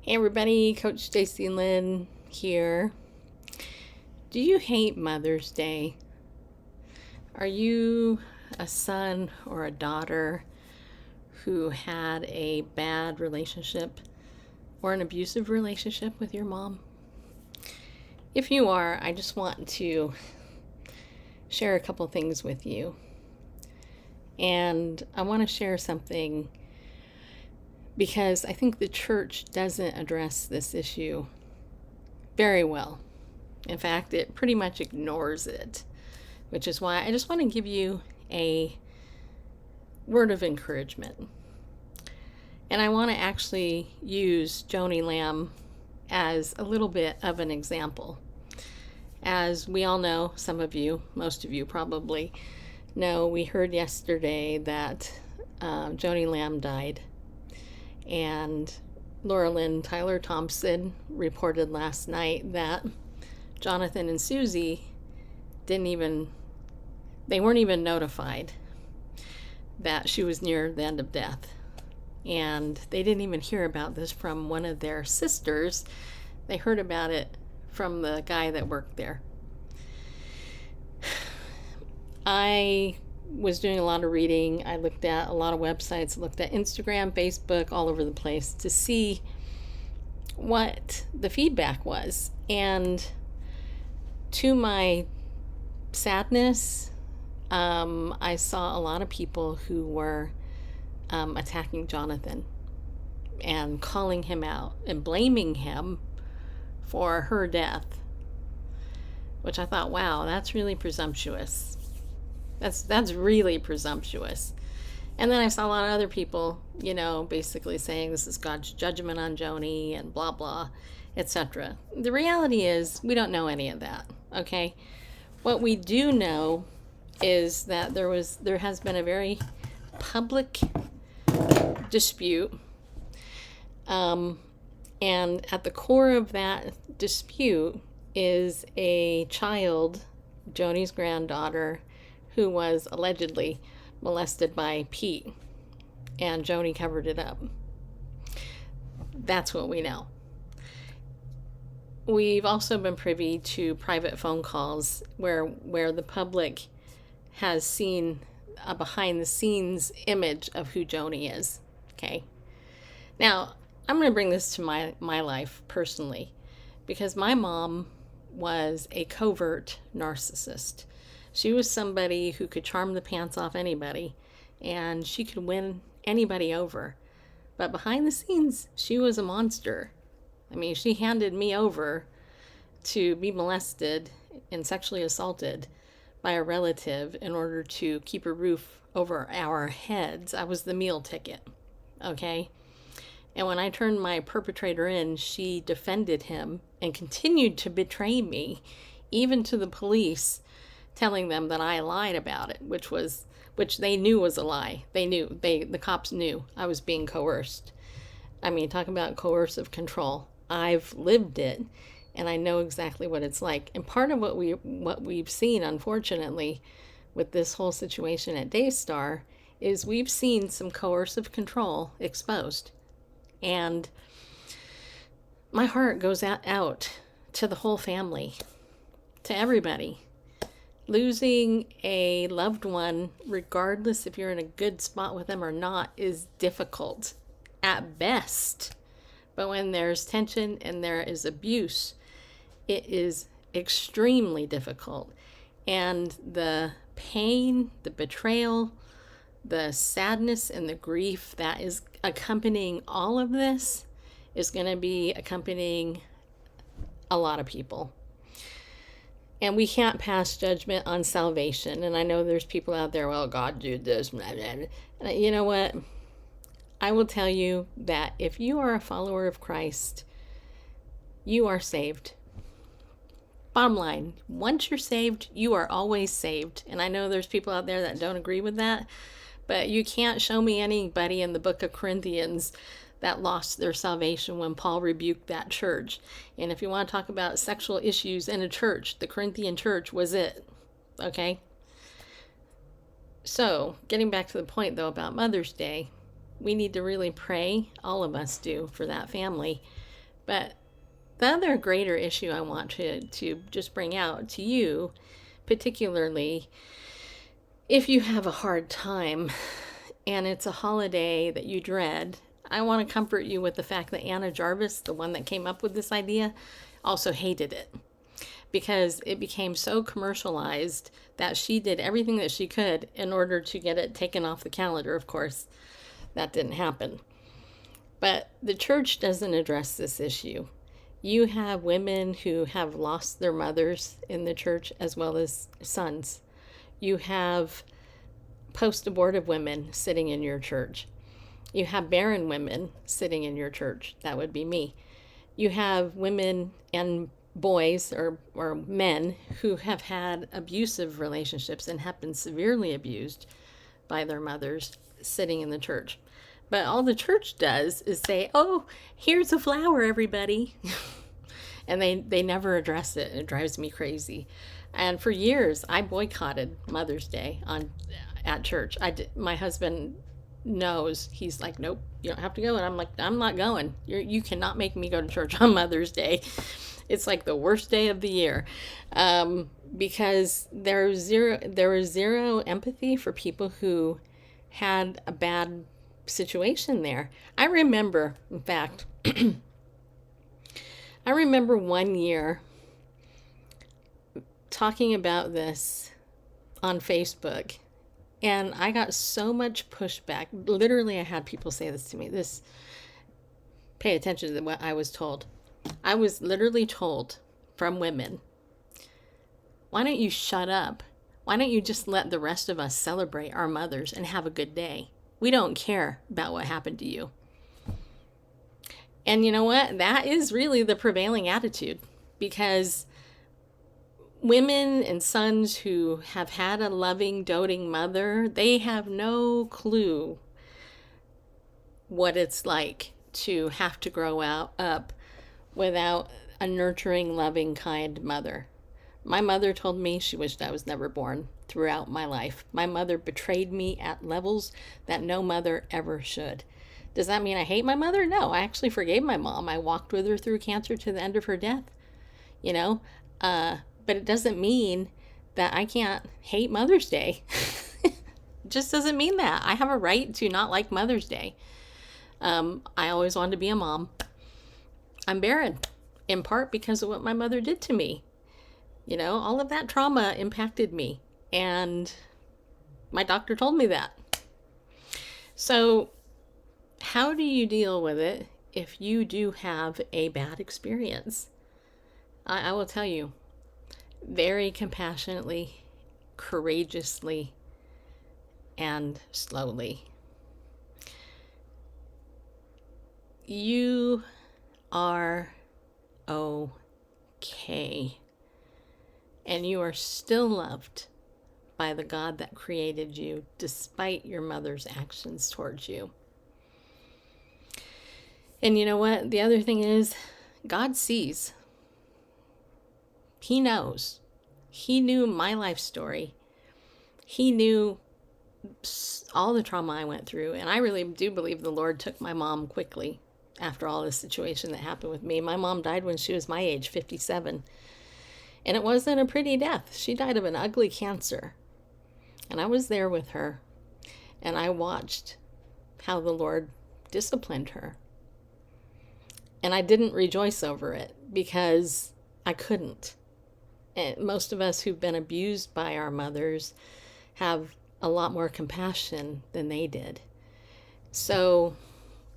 Hey everybody, Coach Stacy and Lynn here. Do you hate Mother's Day? Are you a son or a daughter who had a bad relationship or an abusive relationship with your mom? If you are, I just want to share a couple things with you. And I want to share something because I think the church doesn't address this issue very well. In fact, it pretty much ignores it, which is why I just want to give you a word of encouragement. And I want to actually use Joni Lamb as a little bit of an example. As we all know, some of you, most of you probably know, we heard yesterday that Joni Lamb died. And Lynn Tyler Thompson reported last night that Jonathan and Susie they weren't even notified that she was near the end of death. And they didn't even hear about this from one of their sisters. They heard about it from the guy that worked there. I was doing a lot of reading. I looked at a lot of websites, looked at Instagram, Facebook, all over the place to see what the feedback was. And to my sadness, I saw a lot of people who were attacking Jonathan and calling him out and blaming him for her death, which I thought, wow, that's really presumptuous. That's really presumptuous. And then I saw a lot of other people, basically saying this is God's judgment on Joni and blah, blah, etc. The reality is we don't know any of that, okay? What we do know is that there has been a very public dispute. And at the core of that dispute is a child, Joni's granddaughter, who was allegedly molested by Pete, and Joni covered it up. That's what we know. We've also been privy to private phone calls where the public has seen a behind-the-scenes image of who Joni is, okay? Now, I'm going to bring this to my life personally, because my mom was a covert narcissist. She was somebody who could charm the pants off anybody, and she could win anybody over. But behind the scenes, she was a monster. I mean, she handed me over to be molested and sexually assaulted by a relative in order to keep a roof over our heads. I was the meal ticket, okay? And when I turned my perpetrator in, she defended him and continued to betray me, even to the police, telling them that I lied about it, which they knew was a lie. The cops knew I was being coerced. I mean, talk about coercive control. I've lived it, and I know exactly what it's like. And part of what we've seen, unfortunately, with this whole situation at Daystar is we've seen some coercive control exposed. And my heart goes out to the whole family, to everybody. Losing a loved one, regardless if you're in a good spot with them or not, is difficult at best. But when there's tension and there is abuse, it is extremely difficult. And the pain, the betrayal, the sadness, and the grief that is accompanying all of this is going to be accompanying a lot of people. And we can't pass judgment on salvation. And I know there's people out there, well, God did this. Blah, blah, blah. And you know what? I will tell you that if you are a follower of Christ, you are saved. Bottom line, once you're saved, you are always saved. And I know there's people out there that don't agree with that, but you can't show me anybody in the book of Corinthians that lost their salvation when Paul rebuked that church. And if you want to talk about sexual issues in a church, the Corinthian church was it. Okay? So, getting back to the point, though, about Mother's Day, we need to really pray, all of us do, for that family. But the other greater issue I want to just bring out to you, particularly if you have a hard time and it's a holiday that you dread, I want to comfort you with the fact that Anna Jarvis, the one that came up with this idea, also hated it because it became so commercialized that she did everything that she could in order to get it taken off the calendar. Of course, that didn't happen. But the church doesn't address this issue. You have women who have lost their mothers in the church as well as sons. You have post-abortive women sitting in your church. You have barren women sitting in your church. That would be me. You have women and boys or men who have had abusive relationships and have been severely abused by their mothers sitting in the church. But all the church does is say, oh, here's a flower, everybody. And they never address it. It drives me crazy. And for years, I boycotted Mother's Day at church. My husband knows. He's like, nope, you don't have to go. And I'm like, I'm not going. You cannot make me go to church on Mother's Day. It's like the worst day of the year, because there was zero empathy for people who had a bad situation there. I remember, in fact, I remember one year talking about this on Facebook, and I got so much pushback. Literally, I had people say this to me. Pay attention to what I was told. I was literally told from women, why don't you shut up? Why don't you just let the rest of us celebrate our mothers and have a good day? We don't care about what happened to you. And you know what? That is really the prevailing attitude, because women and sons who have had a loving, doting mother, they have no clue what it's like to have to grow up without a nurturing, loving, kind mother. My mother told me she wished I was never born throughout my life. My mother betrayed me at levels that no mother ever should. Does that mean I hate my mother? No, I actually forgave my mom. I walked with her through cancer to the end of her death, but it doesn't mean that I can't hate Mother's Day. It just doesn't mean that. I have a right to not like Mother's Day. I always wanted to be a mom. I'm barren, in part because of what my mother did to me. All of that trauma impacted me, and my doctor told me that. So how do you deal with it if you do have a bad experience? I will tell you, very compassionately, courageously, and slowly. You are okay. And you are still loved by the God that created you, despite your mother's actions towards you. And you know what? The other thing is, God sees. He knows. He knew my life story. He knew all the trauma I went through. And I really do believe the Lord took my mom quickly after all this situation that happened with me. My mom died when she was my age, 57. And it wasn't a pretty death. She died of an ugly cancer. And I was there with her. And I watched how the Lord disciplined her. And I didn't rejoice over it because I couldn't. And most of us who've been abused by our mothers have a lot more compassion than they did. So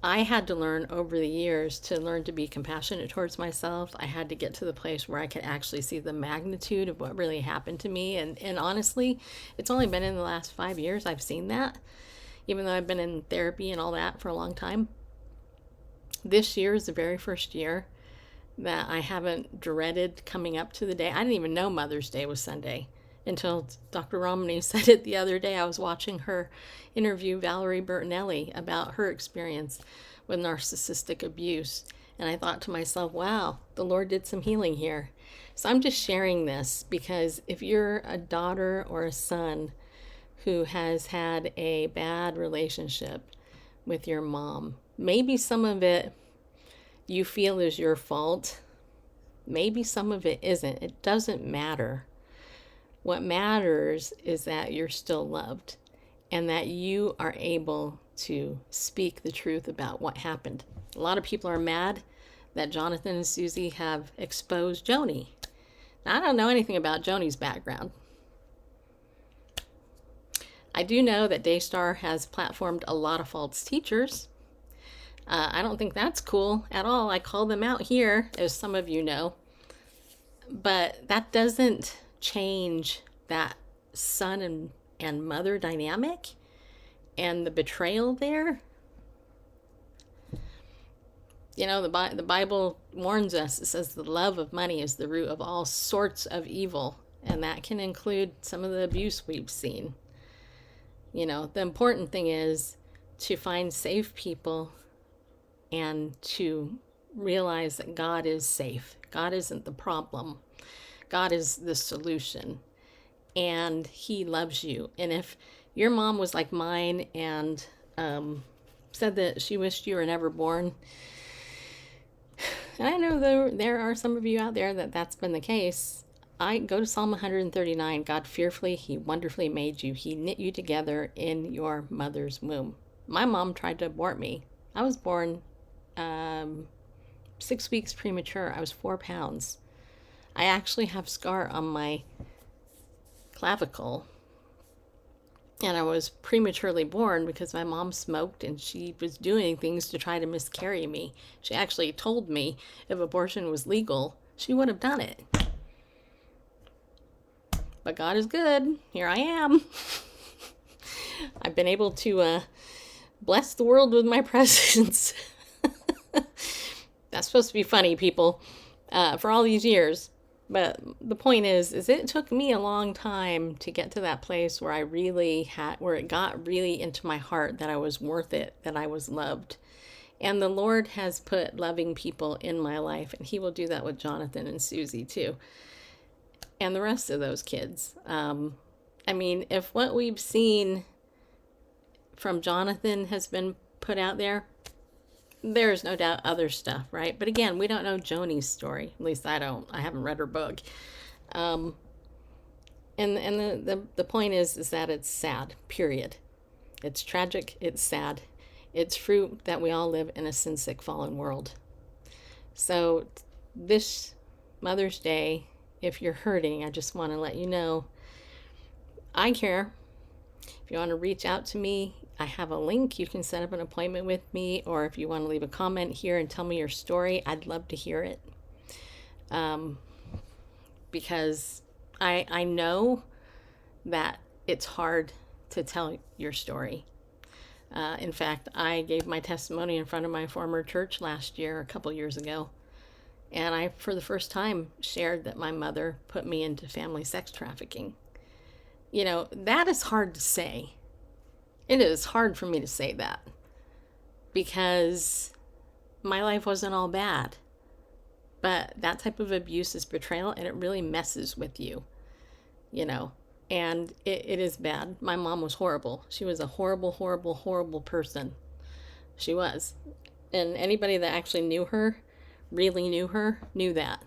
I had to learn over the years to learn to be compassionate towards myself. I had to get to the place where I could actually see the magnitude of what really happened to me. And honestly, it's only been in the last 5 years I've seen that, even though I've been in therapy and all that for a long time. This year is the very first year that I haven't dreaded coming up to the day. I didn't even know Mother's Day was Sunday until Dr. Romney said it the other day. I was watching her interview Valerie Bertinelli about her experience with narcissistic abuse. And I thought to myself, wow, the Lord did some healing here. So I'm just sharing this because if you're a daughter or a son who has had a bad relationship with your mom, maybe some of it you feel is your fault, maybe some of it isn't. It doesn't matter. What matters is that you're still loved and that you are able to speak the truth about what happened. A lot of people are mad that Jonathan and Susie have exposed Joni. Now, I don't know anything about Joni's background. I do know that Daystar has platformed a lot of false teachers. I don't think that's cool at all. I call them out here, as some of you know. But that doesn't change that son and mother dynamic and the betrayal there. You know, the Bible warns us. It says the love of money is the root of all sorts of evil. And that can include some of the abuse we've seen. You know, the important thing is to find safe people and to realize that God is safe. God isn't the problem. God is the solution. And He loves you. And if your mom was like mine and said that she wished you were never born, and I know there are some of you out there that's been the case, I go to Psalm 139. God fearfully, He wonderfully made you. He knit you together in your mother's womb. My mom tried to abort me. I was born 6 weeks premature. I was 4 pounds. I actually have scar on my clavicle. And I was prematurely born because my mom smoked and she was doing things to try to miscarry me. She actually told me if abortion was legal, she would have done it. But God is good. Here I am. I've been able to bless the world with my presence. That's supposed to be funny, people, for all these years. But the point is it took me a long time to get to that place where where it got really into my heart that I was worth it, that I was loved. And the Lord has put loving people in my life, and He will do that with Jonathan and Susie too. And the rest of those kids. I mean, if what we've seen from Jonathan has been put out there, there's no doubt other stuff, right? But again, we don't know Joni's story. At least I don't. I haven't read her book. And the point is that it's sad, period. It's tragic. It's sad. It's fruit that we all live in a sin-sick, fallen world. So this Mother's Day, if you're hurting, I just want to let you know, I care. If you want to reach out to me, I have a link. You can set up an appointment with me, or if you want to leave a comment here and tell me your story, I'd love to hear it. Because I know that it's hard to tell your story. In fact, I gave my testimony in front of my former church last year, a couple years ago. And I, for the first time, shared that my mother put me into family sex trafficking. You know, that is hard to say. It is hard for me to say that because my life wasn't all bad. But that type of abuse is betrayal, and it really messes with you, you know, and it is bad. My mom was horrible. She was a horrible, horrible, horrible person. She was. And anybody that actually knew her, really knew her, knew that.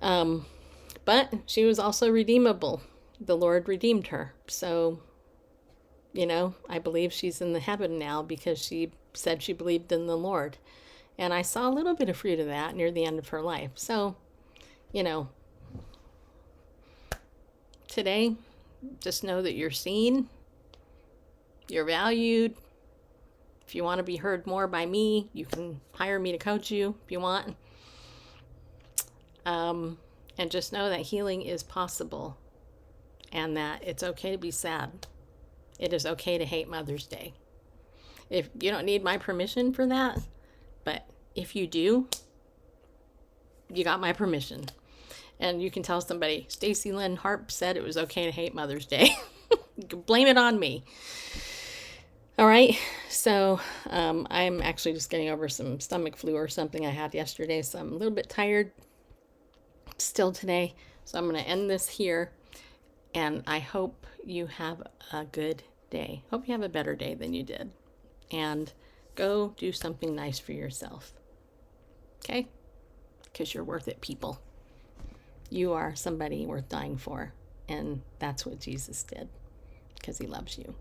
But she was also redeemable. The Lord redeemed her. So, you know, I believe she's in the heaven now because she said she believed in the Lord. And I saw a little bit of fruit of that near the end of her life. So, you know, today, just know that you're seen, you're valued. If you want to be heard more by me, you can hire me to coach you if you want. And just know that healing is possible and that it's okay to be sad. It is okay to hate Mother's Day. If you don't need my permission for that, but if you do, you got my permission. And you can tell somebody, Stacy Lynn Harp said it was okay to hate Mother's Day. You can blame it on me. All right, so I'm actually just getting over some stomach flu or something I had yesterday, so I'm a little bit tired still today. So I'm going to end this here, and I hope you have a good day. Hope you have a better day than you did. And go do something nice for yourself. Okay? Because you're worth it, people. You are somebody worth dying for. And that's what Jesus did, because he loves you.